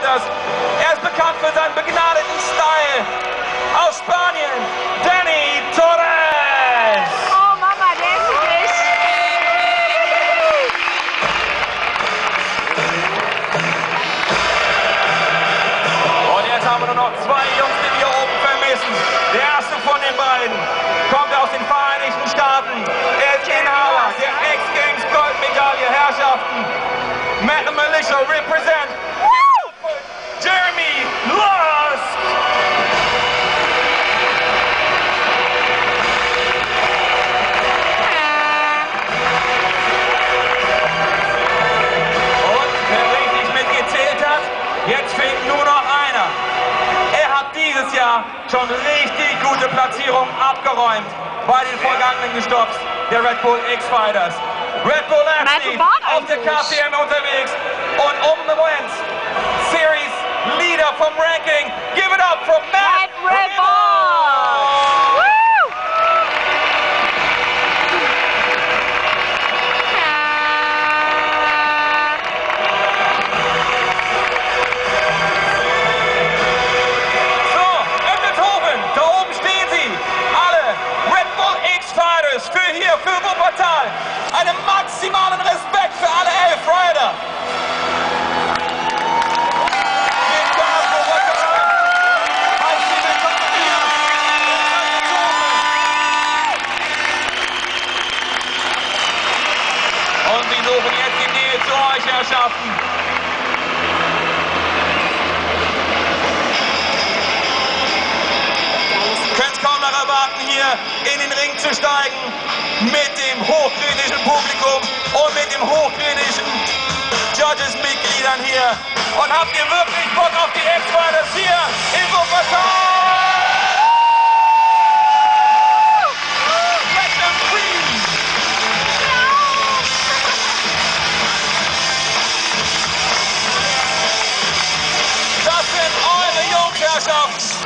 Er ist bekannt für seinen begnadeten Style. Aus Spanien, Dani Torres. Oh Mama, der ist süß. Und jetzt haben wir nur noch zwei Jungs, die wir oben vermissen. Der erste von den beiden kommt aus den Vereinigten Staaten. Er ist Inhaber der X-Games Goldmedaille. Herrschaften, Matt and Militia represent Jeremy Lusk. Und wer richtig mitgezählt hat, jetzt fehlt nur noch einer. Er hat dieses Jahr schon richtig gute Platzierungen abgeräumt bei den vergangenen Stopps der Red Bull X-Fighters. Red Bull Athlete auf der KTM unterwegs und um the wins. Series leader vom Ranking. Give it up for Matt Red Bull. Woo! So, Emmenhofen, da oben stehen sie. Alle Red Bull X-Fighters für Wuppertal. Einen maximalen Respekt für alle 11 Rider. Und sie suchen jetzt die Nähe zu euch, Herrschaften. Könnt kaum noch erwarten, hier in den Ring zu steigen. Mit dem hochkritischen Publikum und mit den hochkritischen Judges-Mitgliedern hier. Und habt ihr wirklich Bock auf die X-Fighters hier in Wuppertal? Let them breathe! Das sind eure Jungs, Herrschaften.